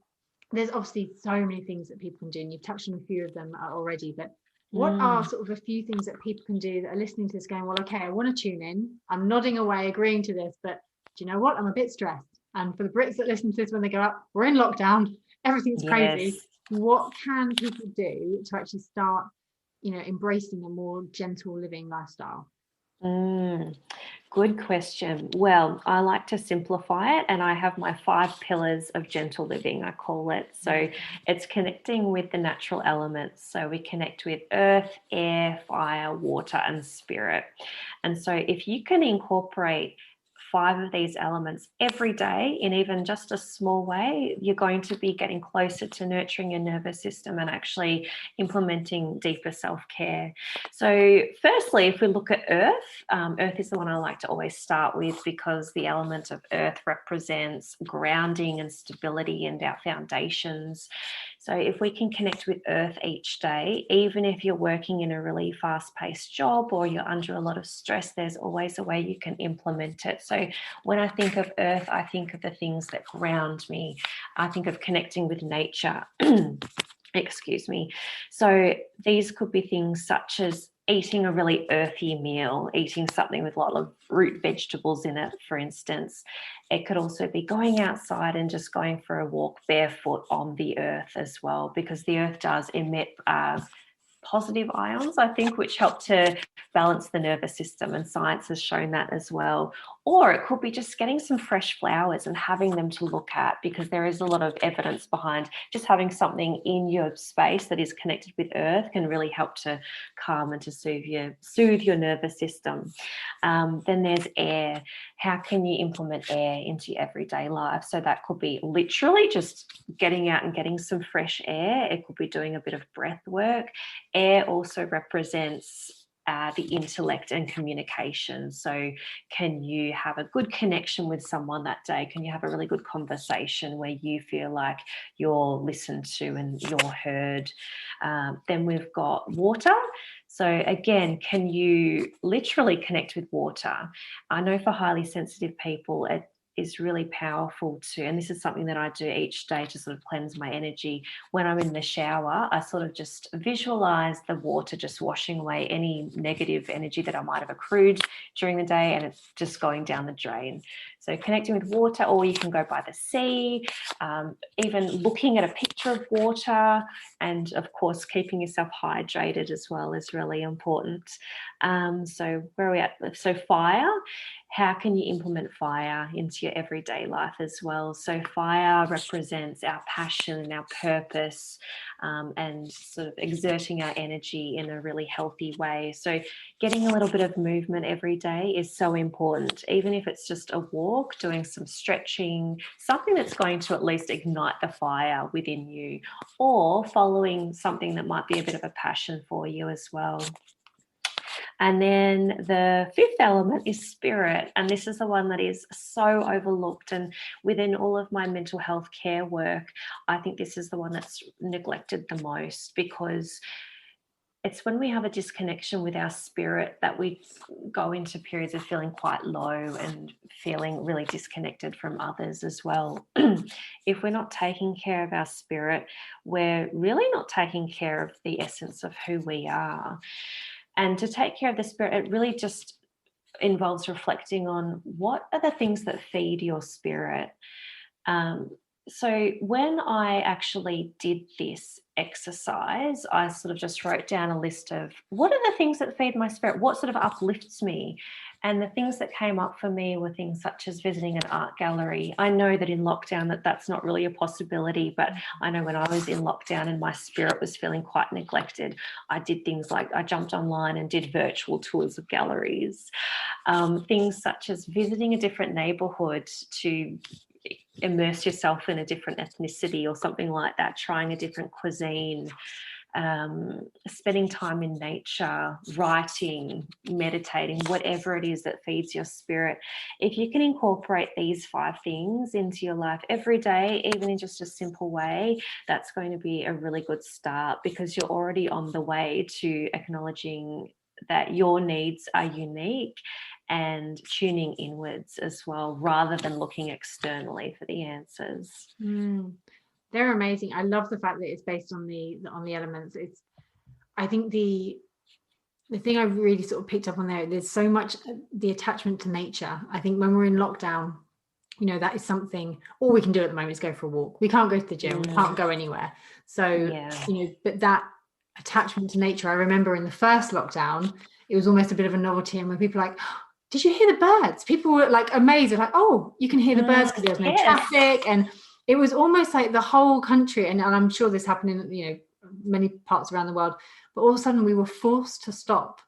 there's obviously so many things that people can do, and you've touched on a few of them already, but what are sort of a few things that people can do that are listening to this going, well, okay, I want to tune in, I'm nodding away agreeing to this, but do you know what, I'm a bit stressed. And for the Brits that listen to this when they go up, we're in lockdown, everything's crazy. What can people do to actually start embracing a more gentle living lifestyle? Good question. Well, I like to simplify it, and I have my 5 pillars of gentle living, I call it. So it's connecting with the natural elements. So we connect with earth, air, fire, water, and spirit. And so if you can incorporate 5 of these elements every day in even just a small way, you're going to be getting closer to nurturing your nervous system and actually implementing deeper self-care. So firstly, if we look at earth, earth is the one I like to always start with because the element of earth represents grounding and stability and our foundations. So if we can connect with earth each day, even if you're working in a really fast-paced job or you're under a lot of stress, there's always a way you can implement it. So when I think of earth, I think of the things that ground me. I think of connecting with nature. Excuse me. So these could be things such as eating a really earthy meal, eating something with a lot of root vegetables in it, for instance. It could also be going outside and just going for a walk barefoot on the earth as well, because the earth does emit positive ions, I think, which help to balance the nervous system, and science has shown that as well. Or it could be just getting some fresh flowers and having them to look at, because there is a lot of evidence behind just having something in your space that is connected with earth can really help to calm and to soothe your nervous system. Then there's air. How can you implement air into your everyday life? So that could be literally just getting out and getting some fresh air. It could be doing a bit of breath work. Air also represents the intellect and communication. So can you have a good connection with someone that day? Can you have a really good conversation where you feel like you're listened to and you're heard? Then we've got water. So again, can you literally connect with water? I know for highly sensitive people, it is really powerful too. And this is something that I do each day to sort of cleanse my energy. When I'm in the shower, I sort of just visualize the water just washing away any negative energy that I might have accrued during the day, and it's just going down the drain. So connecting with water, or you can go by the sea, even looking at a picture of water, and of course keeping yourself hydrated as well is really important. So where are we at? So fire. How can you implement fire into your everyday life as well? So fire represents our passion and our purpose, and sort of exerting our energy in a really healthy way. So getting a little bit of movement every day is so important, even if it's just a walk, doing some stretching, something that's going to at least ignite the fire within you, or following something that might be a bit of a passion for you as well. And then the 5th element is spirit. And this is the one that is so overlooked. And within all of my mental health care work, I think this is the one that's neglected the most, because it's when we have a disconnection with our spirit that we go into periods of feeling quite low and feeling really disconnected from others as well. If we're not taking care of our spirit, we're really not taking care of the essence of who we are. And to take care of the spirit, it really just involves reflecting on what are the things that feed your spirit. So when I actually did this exercise, I sort of just wrote down a list of what are the things that feed my spirit, what sort of uplifts me. And the things that came up for me were things such as visiting an art gallery. I know that in lockdown that's not really a possibility, but I know when I was in lockdown and my spirit was feeling quite neglected, I did things like I jumped online and did virtual tours of galleries. Things such as visiting a different neighbourhood to immerse yourself in a different ethnicity or something like that, trying a different cuisine, spending time in nature, writing, meditating, whatever it is that feeds your spirit. If you can incorporate these 5 things into your life every day, even in just a simple way, that's going to be a really good start, because you're already on the way to acknowledging that your needs are unique and tuning inwards as well, rather than looking externally for the answers. They're amazing. I love the fact that it's based on the elements. I think the thing I really sort of picked up on there's so much the attachment to nature. I think when we're in lockdown, you know, that is something all we can do at the moment is go for a walk. We can't go to the gym, we can't go anywhere. So you know, but that attachment to nature, I remember in the first lockdown, it was almost a bit of a novelty, and when people were like, did you hear the birds? People were like amazed, like, oh, you can hear the birds because there's no traffic. And it was almost like the whole country, and I'm sure this happened in, you know, many parts around the world, but all of a sudden we were forced to stop.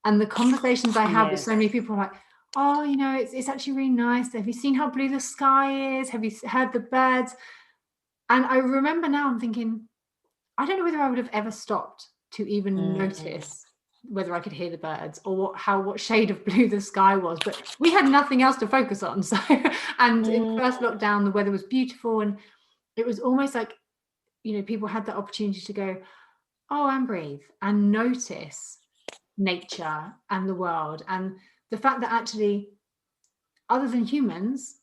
And the conversations I had with so many people were like, oh, you know, it's actually really nice. Have you seen how blue the sky is? Have you heard the birds? And I remember now I'm thinking, I don't know whether I would have ever stopped to even notice whether I could hear the birds or what shade of blue the sky was, but we had nothing else to focus on. So, and in the first lockdown, the weather was beautiful, and it was almost like, you know, people had the opportunity to go, oh, and breathe and notice nature and the world, and the fact that actually, other than humans,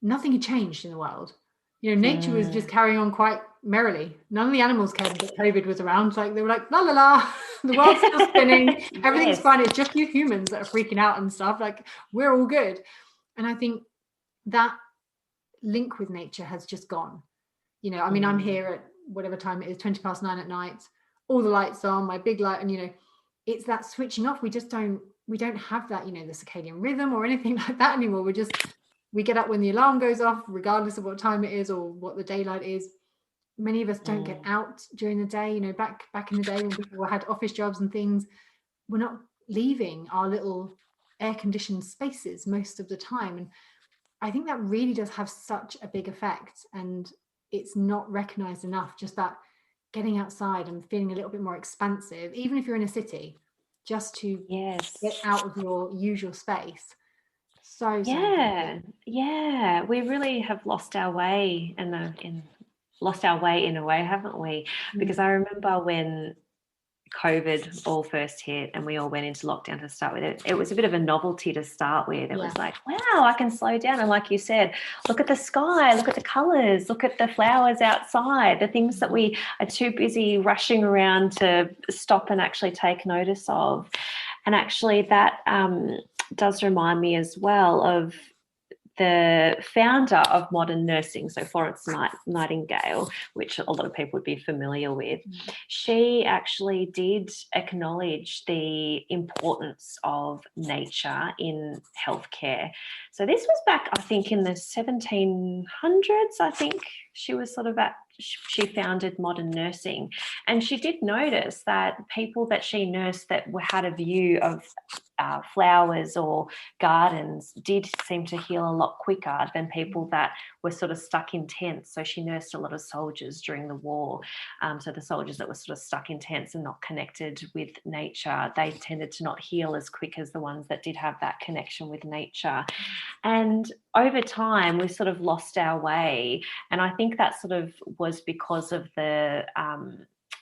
nothing had changed in the world. You know, nature was just carrying on quite merrily. None of the animals cared that COVID was around. Like, they were like, la la la, the world's still spinning, everything's fine. It's just you humans that are freaking out and stuff. Like, we're all good. And I think that link with nature has just gone. You know, I mean, I'm here at whatever time it is, 9:20 at night, all the lights on, my big light, and you know, it's that switching off. We don't have that, you know, the circadian rhythm or anything like that anymore. We get up when the alarm goes off, regardless of what time it is or what the daylight is. Many of us don't get out during the day. You know, back in the day when people had office jobs and things, we're not leaving our little air-conditioned spaces most of the time. And I think that really does have such a big effect, and it's not recognized enough, just that getting outside and feeling a little bit more expansive, even if you're in a city, just to get out of your usual space. So we really have lost our way in a way, haven't we? Because I remember when COVID all first hit and we all went into lockdown to start with, it was a bit of a novelty to start with. It was like, wow, I can slow down. And like you said, look at the sky, look at the colours, look at the flowers outside, the things that we are too busy rushing around to stop and actually take notice of. And actually that does remind me as well of the founder of modern nursing, so Florence Nightingale, which a lot of people would be familiar with. She actually did acknowledge the importance of nature in healthcare. So this was back, I think, in the 1700s, I think she founded modern nursing. And she did notice that people that she nursed that had a view of flowers or gardens did seem to heal a lot quicker than people that were sort of stuck in tents. So she nursed a lot of soldiers during the war. So the soldiers that were sort of stuck in tents and not connected with nature, they tended to not heal as quick as the ones that did have that connection with nature. And over time, we sort of lost our way. And I think that sort of was because of the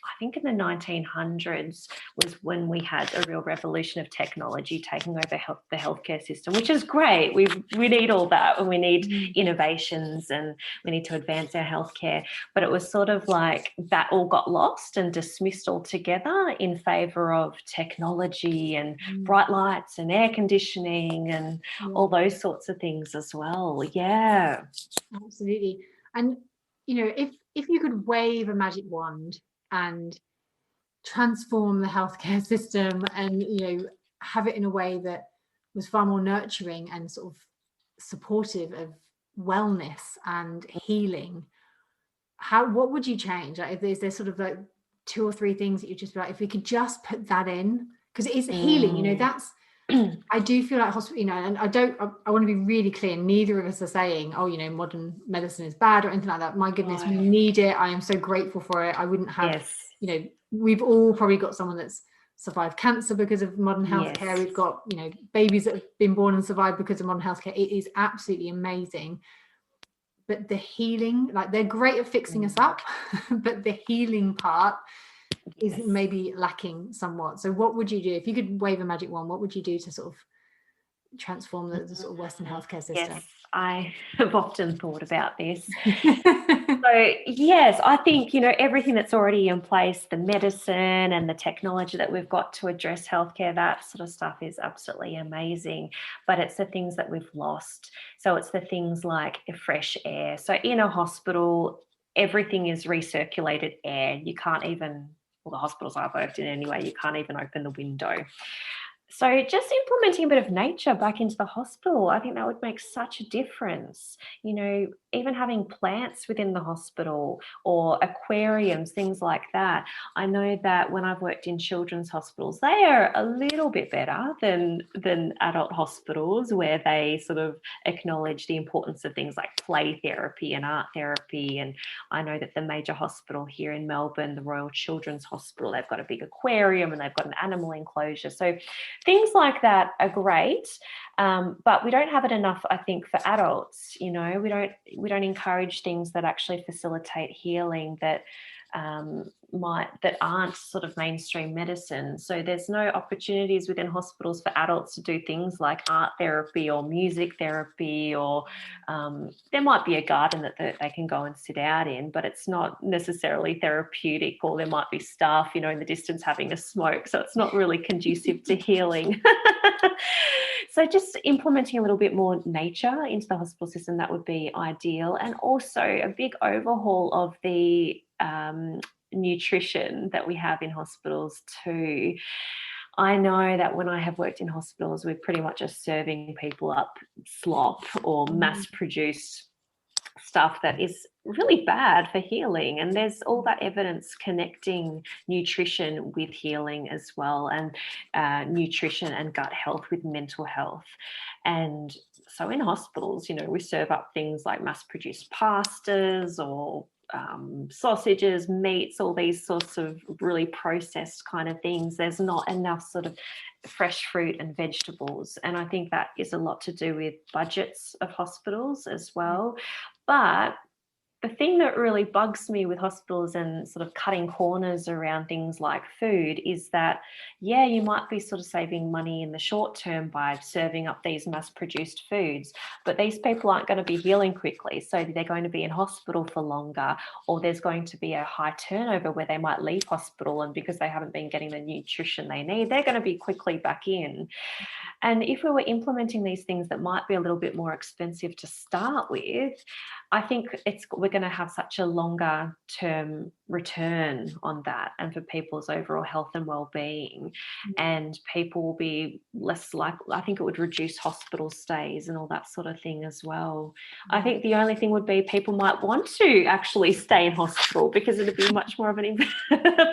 I think in the 1900s was when we had a real revolution of technology taking over the healthcare system, which is great. We need all that, and we need innovations, and we need to advance our healthcare. But it was sort of like that all got lost and dismissed altogether in favour of technology and bright lights and air conditioning and all those sorts of things as well. Yeah. Absolutely. And, you know, if you could wave a magic wand and transform the healthcare system and, you know, have it in a way that was far more nurturing and sort of supportive of wellness and healing, what would you change? Like, is there sort of like 2 or 3 things that you just like, if we could just put that in, because it is healing, you know, that's I do feel like hospital, you know, and I want to be really clear, neither of us are saying, oh, you know, modern medicine is bad or anything like that. My goodness, we need it. I am so grateful for it. I wouldn't have, you know, we've all probably got someone that's survived cancer because of modern healthcare. We've got, you know, babies that have been born and survived because of modern healthcare. It is absolutely amazing. But the healing, like, they're great at fixing us up, but the healing part is maybe lacking somewhat. So what would you do if you could wave a magic wand? What would you do to sort of transform the sort of Western healthcare system? Yes, I have often thought about this. So yes, I think, you know, everything that's already in place, the medicine and the technology that we've got to address healthcare, that sort of stuff is absolutely amazing. But it's the things that we've lost. So it's the things like fresh air. So in a hospital, everything is recirculated air. You can't even, well, the hospitals I've worked in anyway, you can't even open the window. So just implementing a bit of nature back into the hospital, I think that would make such a difference. You know, even having plants within the hospital or aquariums, things like that. I know that when I've worked in children's hospitals, they are a little bit better than adult hospitals, where they sort of acknowledge the importance of things like play therapy and art therapy. And I know that the major hospital here in Melbourne, the Royal Children's Hospital, they've got a big aquarium and they've got an animal enclosure. So things like that are great, but we don't have it enough, I think, for adults. You know, we don't encourage things that actually facilitate healing that aren't sort of mainstream medicine. So there's no opportunities within hospitals for adults to do things like art therapy or music therapy, or there might be a garden that they can go and sit out in, but it's not necessarily therapeutic, or there might be staff, you know, in the distance having a smoke. So it's not really conducive to healing. So just implementing a little bit more nature into the hospital system, that would be ideal. And also a big overhaul of the nutrition that we have in hospitals too. I know that when I have worked in hospitals, we're pretty much just serving people up slop or mass-produced stuff that is really bad for healing. And there's all that evidence connecting nutrition with healing as well, and nutrition and gut health with mental health. And so in hospitals, you know, we serve up things like mass-produced pastas or sausages, meats, all these sorts of really processed kind of things. There's not enough sort of fresh fruit and vegetables. And I think that is a lot to do with budgets of hospitals as well. But the thing that really bugs me with hospitals and sort of cutting corners around things like food is that, yeah, you might be sort of saving money in the short term by serving up these mass-produced foods, but these people aren't going to be healing quickly. So they're going to be in hospital for longer, or there's going to be a high turnover where they might leave hospital, and because they haven't been getting the nutrition they need, they're going to be quickly back in. And if we were implementing these things that might be a little bit more expensive to start with, I think we're going to have such a longer term return on that, and for people's overall health and well-being. And people will be less likely, I think it would reduce hospital stays and all that sort of thing as well. I think the only thing would be people might want to actually stay in hospital because it'd be much more of an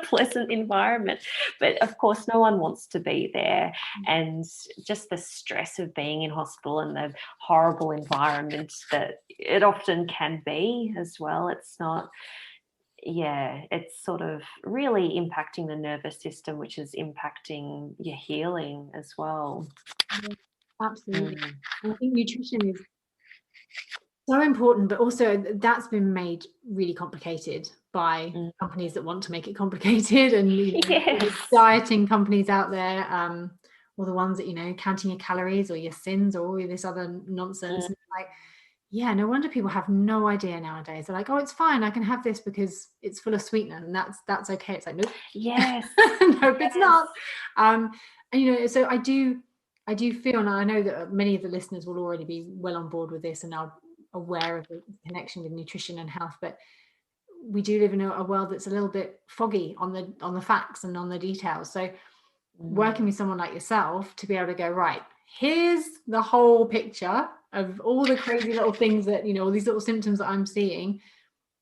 pleasant environment. But of course, no one wants to be there. And just the stress of being in hospital and the horrible environment that it often can be as well. It's not, yeah, it's sort of really impacting the nervous system, which is impacting your healing as well. Absolutely. And I think nutrition is So important, but also that's been made really complicated by Mm. companies that want to make it complicated, and Yes. dieting companies out there, or the ones that counting your calories or your sins or all this other nonsense. Mm. Like, yeah, no wonder people have no idea nowadays. They're like, oh, it's fine, I can have this because it's full of sweetener, and that's okay. It's like, nope. Yes. Nope, it's Yes. not. And so I do feel, and I know that many of the listeners will already be well on board with this and are aware of the connection with nutrition and health, but we do live in a world that's a little bit foggy on the facts and on the details. So working with someone like yourself to be able to go, right, here's the whole picture of all the crazy little things that all these little symptoms that I'm seeing,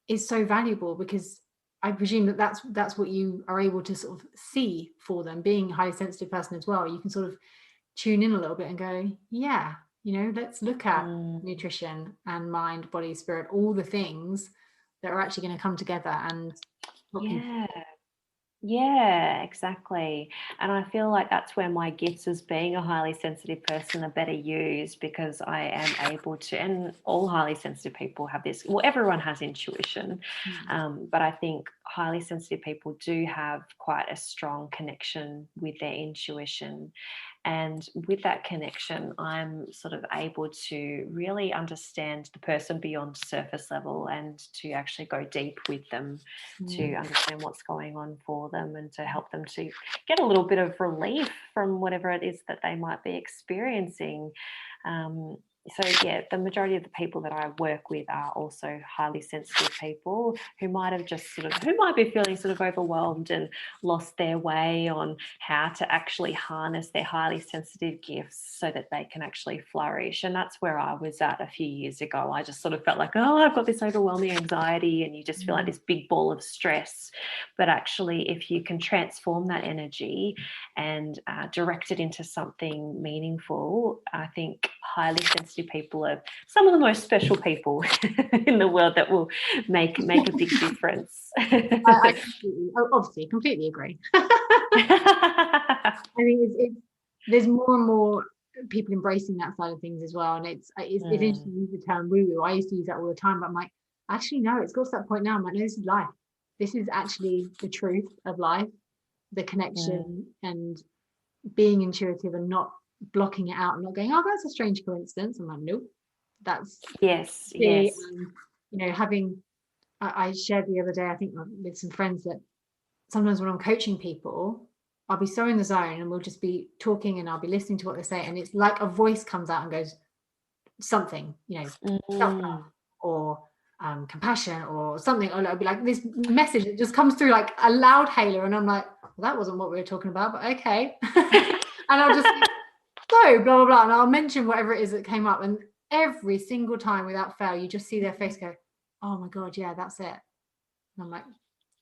is so valuable, because I presume that that's what you are able to sort of see for them. Being a highly sensitive person as well, you can sort of tune in a little bit and go, yeah, let's look at nutrition and mind, body, spirit, all the things that are actually going to come together and help you. Yeah, exactly. And I feel like that's where my gifts as being a highly sensitive person are better used, because I am able to, and all highly sensitive people have this, well, everyone has intuition, but I think highly sensitive people do have quite a strong connection with their intuition. And with that connection, I'm sort of able to really understand the person beyond surface level, and to actually go deep with them to understand what's going on for them, and to help them to get a little bit of relief from whatever it is that they might be experiencing. So yeah, the majority of the people that I work with are also highly sensitive people who might have who might be feeling sort of overwhelmed and lost their way on how to actually harness their highly sensitive gifts so that they can actually flourish. And that's where I was at a few years ago. I just sort of felt like, oh, I've got this overwhelming anxiety, and you just feel like this big ball of stress. But actually, if you can transform that energy and direct it into something meaningful, I think highly sensitive people are some of the most special people in the world that will make a big difference. I obviously completely agree. I mean, there's more and more people embracing that side of things as well, and it's interesting to use the term woo woo. I used to use that all the time, but I'm like, actually no, it's got to that point now. I'm like, no, this is life. This is actually the truth of life, the connection, and being intuitive and not blocking it out and not going, oh, that's a strange coincidence. I'm like, nope, that's yes. having. I shared the other day, I think, with some friends, that sometimes when I'm coaching people, I'll be so in the zone and we'll just be talking and I'll be listening to what they say, and it's like a voice comes out and goes something, self-love or compassion or something, or it'll be like this message that just comes through like a loud hailer, and I'm like, well, that wasn't what we were talking about, but okay. And I'll just so blah blah blah, and I'll mention whatever it is that came up, and every single time without fail you just see their face go, oh my god, yeah, that's it. And I'm like,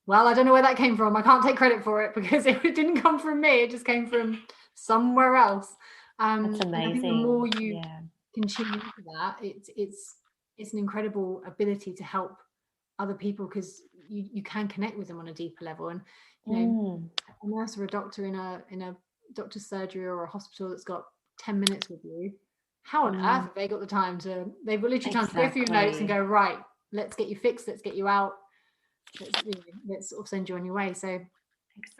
well, I don't know where that came from. I can't take credit for it because it didn't come from me. It just came from somewhere else. That's amazing. I think the more you can tune into that, it's an incredible ability to help other people, because you can connect with them on a deeper level. And a nurse or a doctor in a doctor's surgery or a hospital that's got 10 minutes with you, how on earth have they got the time to? They've got literally time to go through your notes and go, right, let's get you fixed, let's get you out. Let's sort of send you on your way. So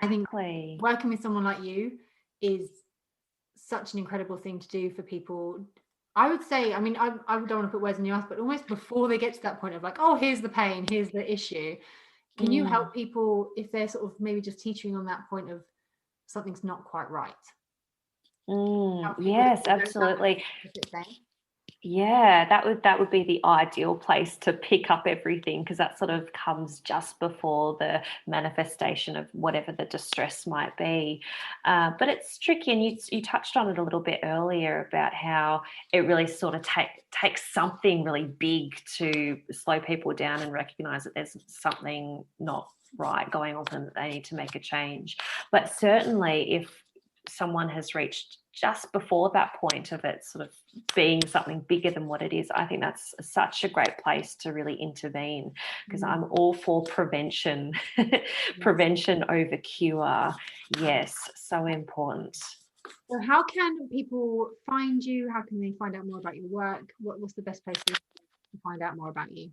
I think working with someone like you is such an incredible thing to do for people. I would say, I mean, I don't want to put words in your mouth, but almost before they get to that point of like, oh, here's the pain, here's the issue. Can you help people if they're sort of maybe just teetering on that point of something's not quite right? Yes, absolutely. Yeah, that would be the ideal place to pick up everything, because that sort of comes just before the manifestation of whatever the distress might be. But it's tricky, and you touched on it a little bit earlier about how it really sort of takes something really big to slow people down and recognize that there's something not right going on and that they need to make a change. But certainly if someone has reached just before that point of it sort of being something bigger than what it is, I think that's such a great place to really intervene, because I'm all for prevention. Prevention over cure. Yes, so important. So how can people find you? How can they find out more about your work? What's the best place to find out more about you?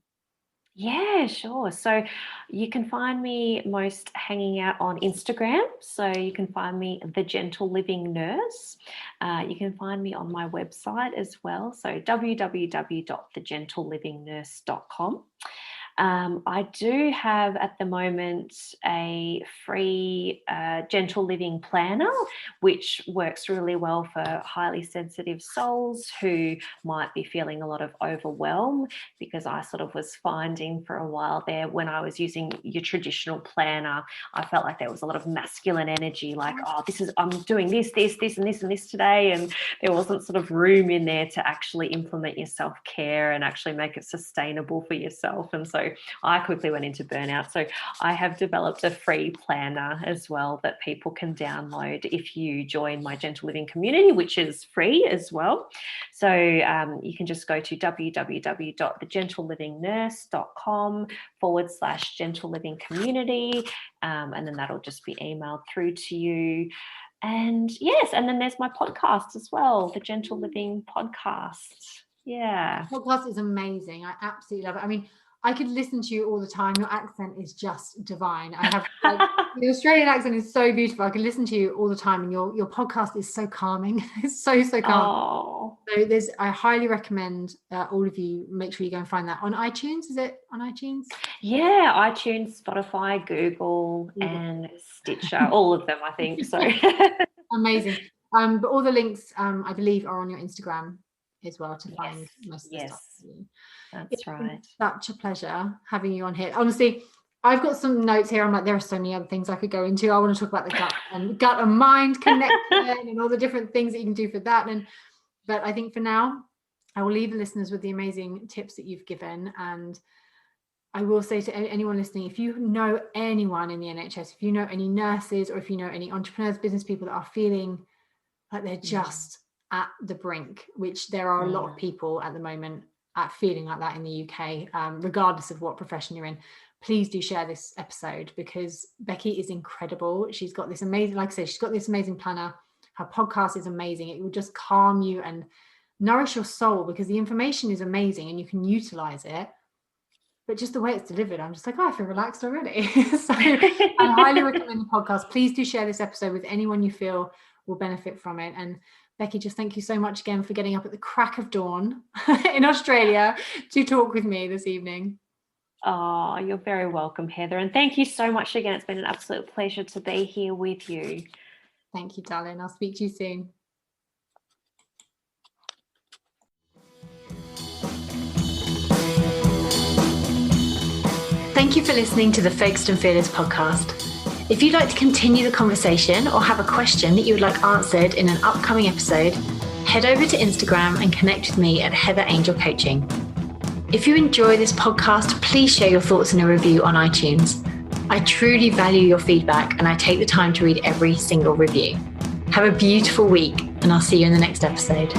Yeah, sure. So you can find me most hanging out on Instagram. So you can find me The Gentle Living Nurse. You can find me on my website as well. So www.thegentleLivingNurse.com. I do have at the moment a free gentle living planner, which works really well for highly sensitive souls who might be feeling a lot of overwhelm, because I sort of was finding for a while there when I was using your traditional planner, I felt like there was a lot of masculine energy, like, oh, I'm doing this, and this today. And there wasn't sort of room in there to actually implement your self-care and actually make it sustainable for yourself. And so I quickly went into burnout. So I have developed a free planner as well that people can download if you join my Gentle Living community, which is free as well. So you can just go to www.thegentleLivingNurse.com/Gentle Living Community, and then that'll just be emailed through to you. And yes, and then there's my podcast as well, the Gentle Living Podcast. Yeah. The podcast is amazing. I absolutely love it. I mean, I could listen to you all the time. Your accent is just divine. I have the Australian accent is so beautiful. I could listen to you all the time, and your podcast is so calming. It's so calming. So I highly recommend all of you make sure you go and find that on iTunes. Is it on iTunes? Yeah, iTunes, Spotify, Google, and Stitcher. All of them, I think. So amazing. But all the links, I believe, are on your Instagram as well to find most of the stuff. That's right. It's such a pleasure having you on here. Honestly, I've got some notes here. I'm like, there are so many other things I could go into. I want to talk about the gut and mind connection and all the different things that you can do for that. But I think for now, I will leave the listeners with the amazing tips that you've given. And I will say to anyone listening, if you know anyone in the NHS, if you know any nurses, or if you know any entrepreneurs, business people that are feeling like they're just at the brink, which there are a lot of people at the moment at feeling like that in the UK, regardless of what profession you're in, please do share this episode, because Becky is incredible. She's got this amazing, like I said, she's got this amazing planner. Her podcast is amazing. It will just calm you and nourish your soul, because the information is amazing and you can utilize it. But just the way it's delivered, I'm just like, oh, I feel relaxed already. So I highly recommend the podcast. Please do share this episode with anyone you feel will benefit from it. And Becky, just thank you so much again for getting up at the crack of dawn in Australia to talk with me this evening. Oh, you're very welcome, Heather. And thank you so much again. It's been an absolute pleasure to be here with you. Thank you, darling. I'll speak to you soon. Thank you for listening to the Focused and Fearless podcast. If you'd like to continue the conversation or have a question that you would like answered in an upcoming episode, head over to Instagram and connect with me at Heather Angel Coaching. If you enjoy this podcast, please share your thoughts in a review on iTunes. I truly value your feedback, and I take the time to read every single review. Have a beautiful week, and I'll see you in the next episode.